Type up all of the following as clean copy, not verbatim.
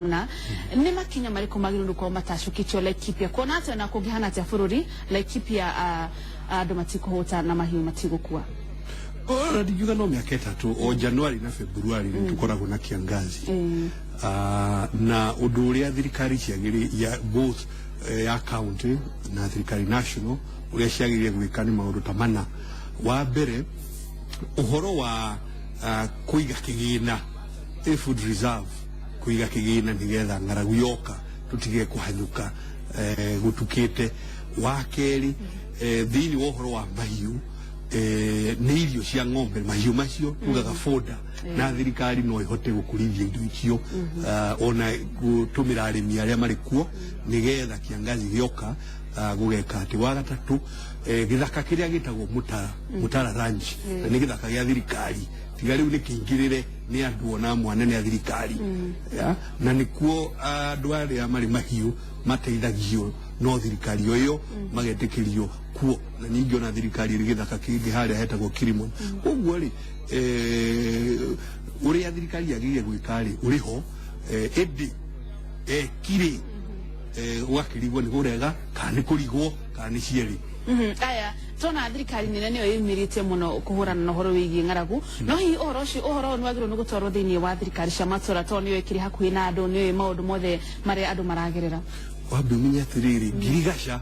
na nema Kenya mariko magiru kwa matashukitio Laikipia kuona hata na kugihana tia fururi Laikipia domatiko hota na mahiu matigo kuwa dijuga no miaka 3 o Januari na Februari tukoragwo na kiangazi na undu uria thirikari ciagiri ya both ya county na thirikari national uria ciagirire gwika ni maundu tamana wa mbere uhoro wa kuiga kigina food reserve kuiga kigina nigetha ngaragu yoka tutige kuhanyuka gutukite wa keri thini wa uhoro wa mahiu ni irio cia ng'ombe mahiu macio tugaga foda na thirikari no ihote gukurithia indo icio ona gutumira arimi aria mari kuo nigetha kiangazi gioka gugeka ati wa gatatu githaka kiria gitagwo mutara ranch ni githaka gia thirikari tiga riu ni kingirire ni andu ona mwana ni thirikari na nikuo andu aria mari mahiu mateithagio no thirikari oyo magetikirio kuo na ningi ona thirikari iri githaka kingi haria hetagwo Kirimon uguo ri uria thirikari yagiye gwikari uriho edi kiri wakirigwo ni gurega kana kurigwo kana cieri aya tona thirikari nene niyo yimirite muno kuhurana na horo wigi ngaragu no hi ohoro ni wagiro nugo toro thini wa thirikari cia matura to niyo ikiri hakuhi na andu niyo maundu mothe mari andu maragerera wambe minya tiriri girigasha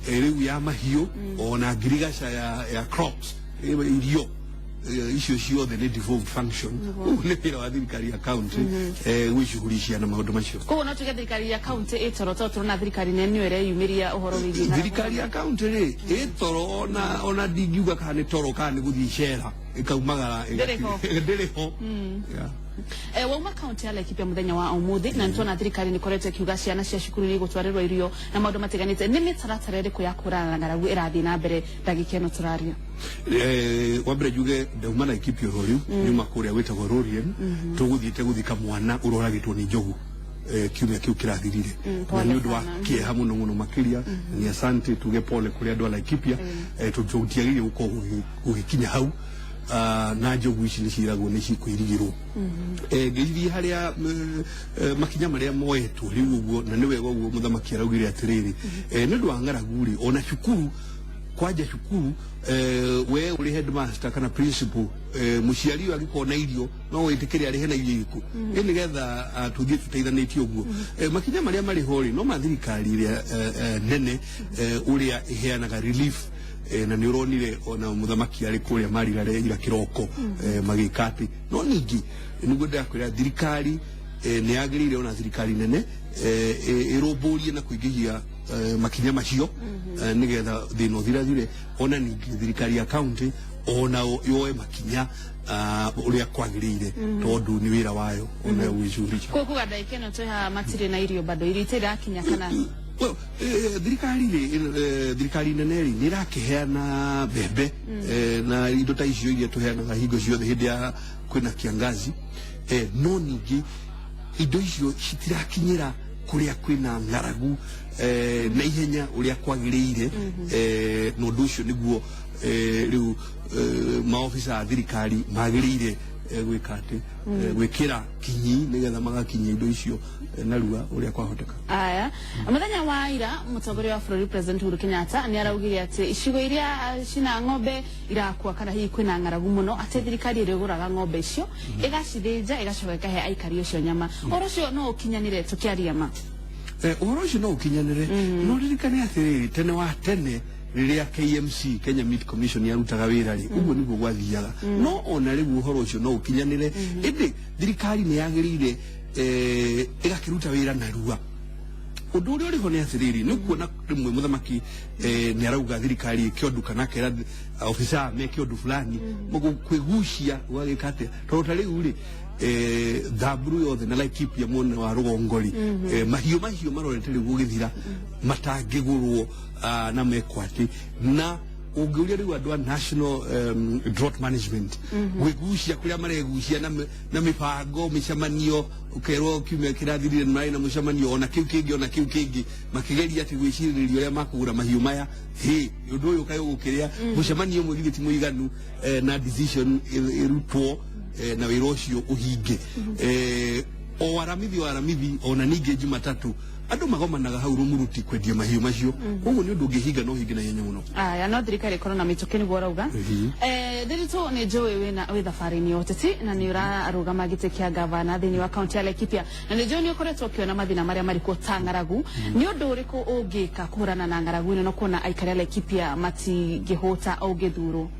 riu ya mahiu ona girigasha ya crops irio icio ciothe ni devolved function ni pira wa thirikari ya county wishughulishia na maundu macio ko no tuge thirikari ya county itoro na thirikari nene ere yumiria uhoro wigi thirikari ya county ri itoro ona dingiuga kana toro kana guthicera ikaumagara ndiriho wauma county ya Laikipia muthenya wa umuthi na ntona thirikari ni korete kiuga ciana cia cukuru ni gutwarirwo irio na maundu matiganite ni mitaratara iri kuyakurana na ngaragu irathi na mbere ndagikeno turaria wambere juge ndauma Laikipia horiu nyuma kuria wetagwo Rorien tuguthiite guthika mwana uroragitwo ni njogu kiumia kiu kirathirire na ni undu wa kieha muno makiria ni asante tuge pole kuria andu a Laikipia tujutiagire uko gugikinya hau na njogu ici ni ciragwo ni cikwirigirwo ngithi haria makinya maria moetwo riu uguo na ni wega uguo muthamaki araugire atiriri ni ndu wa ngaragu ri ona cukuru kwaja cukuru we uri headmaster kana principal muciari agikona irio no witikire ari hena irio iku ni getha tuthie tuteithanĩtie uguo makinya maria mari hori no mathirikari ria nene uria iheanaga relief na ni uronire ona muthamaki ari kuria marigare ira kiroko magikati no ningi niguo ndakwira thirikari ni agirire ona thirikari nene iromborie na kuingihia makinya macio nigetha thino thirathire ona ningi thirikari ya county ona yoe makinya uria kwagirire tondu ni wira wayo ona wishurisha ko kuga ikeno toha matire na irio bado iritira kinya kana thirikari nene ri ni rakiheana bebe na indo ta icio iria tuheanaga hingo ciothe hindi ya kwina kiangazi no ningi indo icio citirakinyira kuria kwina ngaragu na ihenya uria kwagirire no nducio niguo riu maofisa thirikari magirire gwikate gwikira kinyi nigetha magakinya indo icio narua uria kwahoteka aya muthenya wa ira mutongoria wa bũrũri President Uhuru Kenyatta ni araugire ati icigo iria cina ng'ombe irakua kana hihi kwina ngaragu muno ati thirikari iriguraga ng'ombe icio igacithinja igacoka ikahe aikari ucio nyama oro ucio no ukinyanire tukiaria ma uhoro ucio no ukinyanire no ririkane atiriri tene wa tene riria KMC Kenya Meat Commission yarutaga wira ri uguo niguo gwathiaga no ona riu uhoro ucio no ukinyanire indi thirikari ni yagirire igakiruta wira narua undu uria uriho ni atiriri ni kuona rimwe muthamaki ni arauga thirikari kiondu kana kera ofisa me kiondu fulani mugo kwigucia wagikate tondu riu ri dabru yothe na Laikipia mwena wa rugongori mahiu marorete riu gugithira matangigurwo na mekwati na ungiuria riu andu a national drought management gwigucia kuria maregucia na mipango micemanio ukerwo kiumia kirathirire mai na mucemanio ona kiu kingi makigeria ati gwiciririo uria makugura mahiu maya undu uyu kayo gukiria mucemanio mwigiti muiganu na decision irutwo na wira ucio uhinge o aramithi ona ninge Jumatatu andu magomanaga hau rumuruti kwendia mahiu macio uguo ni undu ungihinga no hingi na yenya muno aya no thirikari korona mituke niguo rauga Ndiritu ni njui wina thabari-ini ya uteti na ni urarugama giti kia gavana thiini wa kaunti ya Laikipia na ni njui ni ukoretwo ukiona mathina maria marikuo ta ng'aragu ni undu uriku ungika kuhurana na ng'aragu ino no kuona aikari a Laikipia matingihota au githuru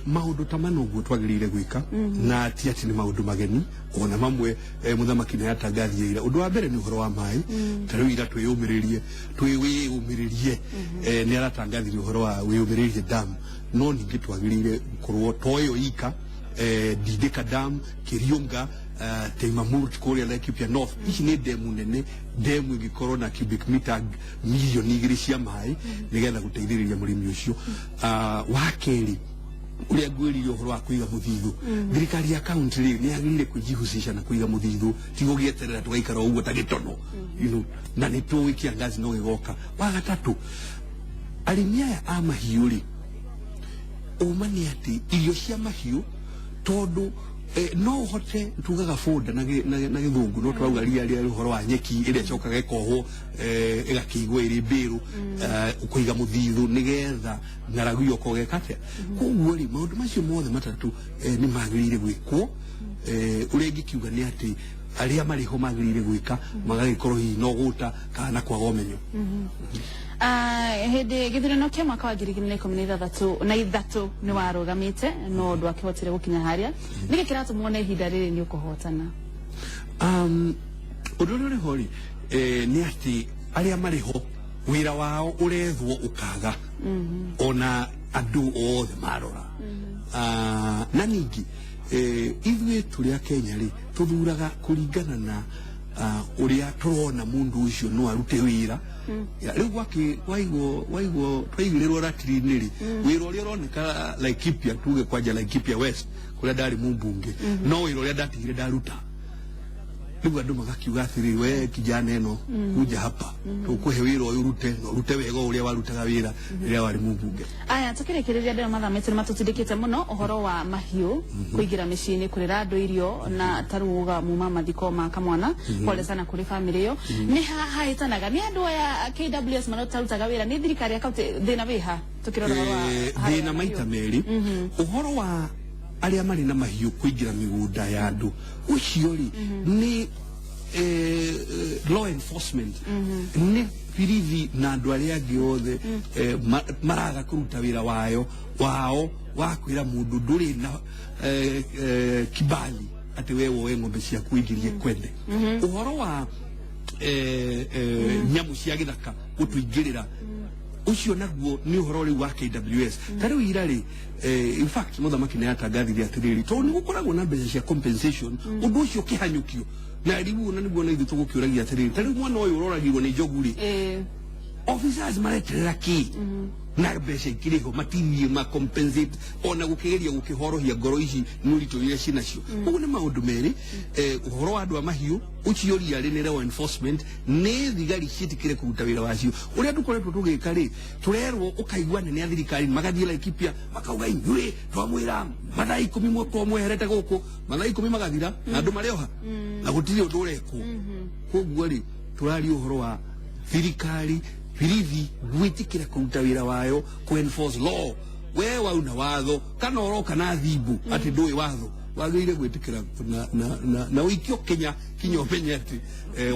maundu tamano guo twagirire gwika na ti ati ni maundu mageni ona mamwe muthamaki ni atangathie ira undu wa mbere ni uhoro wa mai tariu ira twiyumiririe ni aratangathire uhoro wa wiyumiririe dam no ningi twagirire kurwo toyo ika Dideka dam Kiriunga Teimamurt Korea Laikipia North ici ni demu nene demu igikorwo na cubic meter milioni 2 cia mai nigetha guteithiriria murimi ucio wa keri uria gwiririo uhoro wa kuiga muthithu thirikari ya county ni agirire kujihusisha na kuiga muthithu tigo gieterera tugaikara uguo ta gitono na ni tuwi kiangazi no gigoka wa gatatu arimi aya a mahiu ri umani ati irio cia mahiu tondu no hote tugaga foda na githungu no twauga ria uhoro wa nyeki iria cokaga ikoho igakigwa iri mbiru kuiga muthithu nigetha ng'aragu yoko gekate koguo ri maundu macio mothe matatu ni magirire gwikwo uria ngikiuga ni ati aria mariho magirire gwika magagikorwo hi no guta kana kwaga umenyo hindi githurano kia mwaka wa 2013 ni warugamite no ndu akihotire gukinya haria niki kiratumuone ihinda riri ni ukuhotana undu uri hori ni ati aria mariho wira wao urethwo ukaga ona andu othe marora na ningi ithuĩ tũrĩ a Kenya rĩ tuthuraga kuringana na uria turona mundu ucio no arute wira riu waigwo twaigirĩrwo ratiri-inĩ rĩ wira uria uroneka Laikipia tuge kwanja Laikipia West kuria ndari mumbunge no wira uria ndatigire ndaruta riu andu magakiuga atiri we kijana eno kuja hapa tukuhe wira uyu urute wega uria warutaga wira riria wari mumbunge aya tukirikiria ndio mathamete matutindikite muno uhoro wa mahiu kuigira micini kurira andu irio na taruga muma mathiko ma kamwana pole sana kuri family yo ni haitanaga ni andu ya KWS manotarutaga wira ni thirikari ya kaunti thina wiha tukirora wa thina maita meri uhoro wa aria mari na mahiu kuigira migunda ya andu ucio ri ni law enforcement ni birithi na andu aria angi othe maraga kuruta wira wao wa kwira mundu nduri na kibali ati we woe ng'ombe cia kuigirie kwende uhoro wa nyamu cia githaka gutuingirira ucio naguo ni uhoro ri wa KWS tariu ira ri in fact muthamaki ni atangathire atiriri to ni gukoragwo na mbeca cia compensation undu ucio kihanyukio na ribu na niguo na ithu tugukiuragia atiriri tariu mwana uyu uroragirwo ni njogu ri officers mareterera ki na mbeca ikiriho matirie ma compensate ona gukigeria gukihorohia ngoro ici nurito iria cinacio ugu ni maundu meri uhoro wa andu a mahiu ucio ria ri ni law enforcement ni thigari citikire kuruta wira wacio uria dukoretwo tugika ri turerwo ukaigwa nene a thirikari magathie Laikipia makauga inyue twamwira mathai 10 mwako mweherete guku mathai 10 magathira na andu marioha na gutiri undu ureku koguo ri turari uhoro wa thirikari birithi gwitikira kuruta wira wayo ku enforce law we wauna watho kana oroka na thibu ati ndui watho wagirire gwitikira na wikio Kenya kinyomenye ati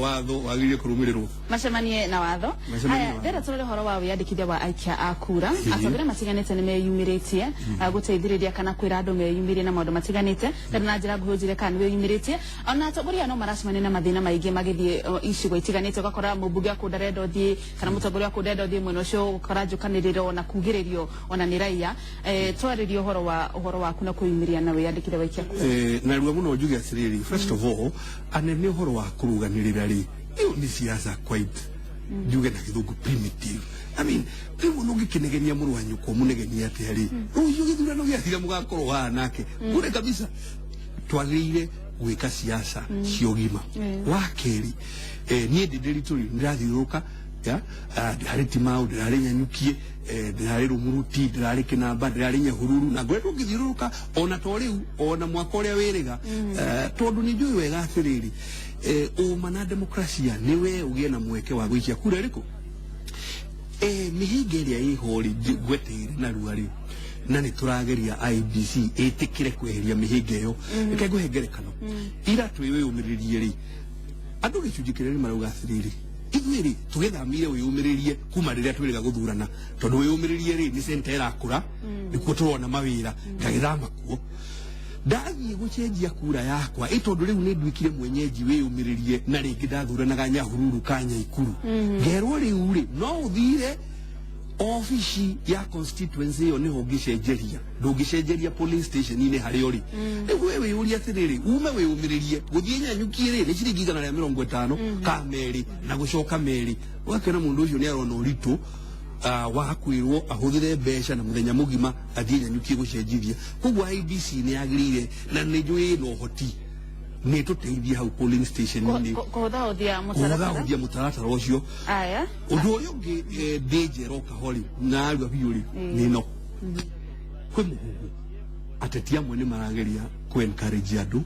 watho wagirire kurumirirwo macemanie na watho haya ndera turore horo wa wiyandikithia wa aikia akura atongoria matiganite ni meyumiritie guteithiriria kana kwira andu meyumirie na maundu matiganite ndera na njira nguhujire kana weyumiritie ona atongoria no maracemania na mathina maingi magithie icigo itiganite ugakora mubunge akundarenda thie kana mutongoria akundarenda thie mwena ucio ukora njukaniriro na kugiririo ona ni raia twaririo horo wa kuna kuyumiria na wiyandikithia wa aikia na ruwa muno njuge atiriri first of all anene horo wa kuruganirira ri iyo ni siasa quite njuge na githungu primitive I mean riu no gikinegenia muru wanyu ko munegenia atari uyu githurano giathira mugakorwo wa nake kure kabisa twagirire gwika siasa ciogima wa keri nie ndindiri turi ndirathiuruka ya ndari Timau ndari Nyanyukie ndari Rumuruti ndari Kinamba ndari Nyahururu na gwetu ngithiruruka ona toriu ona mwaka uria wiriga tondu ni njui wega atiriri uma na demokrasia niwe ugie na mweke wa gwikia kura riko mihinga iria ihori gwetire na ruari na ni turageria IBC etikire kweheria mihinga yo ikaguhe ngerekano ira twiwe umiririe ri andu gicujikireri marauga athiriri igwiri tugethamire wiyumiririe kuma riria twiriga guthurana tondu wiyumiririe ri ni sentera akura nikuo turona mawira ngagithama kuo ndathie gucenjia kura yakwa itondu riu ni ndwikire mwenyeji wiyumiririe na ringi ndathuranaga Nyahururu Kanya Ikuru ngerwo riu ri no uthire ofisi ya constituency yo niho ngicenjeria ndungicenjeria police station ine hari ori wewe uri atiriri ume wiyumiririe guthie Nyanyukie ri ni ciringi 150 ka meri na gucoka meri wakena mundu ucio ni arona uritu wakwirwo ahuthire mbeca na muthenya mugima athie Nyanyukie gucenjithia kugwa IBC ni yagirire na ni njui no hoti ni tuteithia hau polling station ni kuhuthahuthia mutaratara ucio aya undu uyu ngi ndinjero kahori na aruga biuri nino kwe muhuhu ateti amwe ni marageria ku encourage andu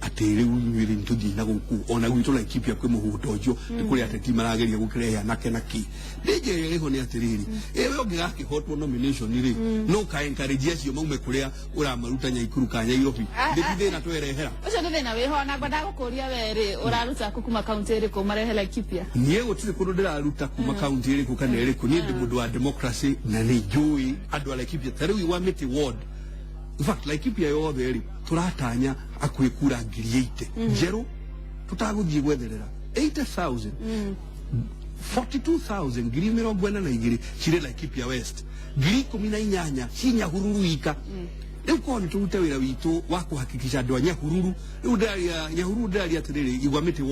atiri unyiri ntuthi na guku ona gwitu la equipe kwe muhuhu tojo ni kuri ateti marageria gukireha nake naki ndinjero riho ni atiriri ewe ongiraki hotwo nomination ri no ka encourage acio maume kuria uramaruta Nyaikuru Kanya Nairobi ndithire na twerehera ucio ndithire na wiho na ngwenda gukuria weri uraruta kuma county iri ku marehela Laikipia niye gutire kundu ndiraruta kuma county iri ku kana iri ku ni ndi mundu wa democracy na ni njui andu ala Laikipia tariu wa Miti ward in fact Laikipia yothe iri turatanya akwikura 8,000 njeru tutaguthie gwetherera 80,000 42,000 ngiri 42 cire Laikipia West ngiri 18 ci Nyahururu ika riu koni turute wira witu wa kuhakikisha andu a Nyahururu riu ndari Nyahururu ndari atiriri igwa Miti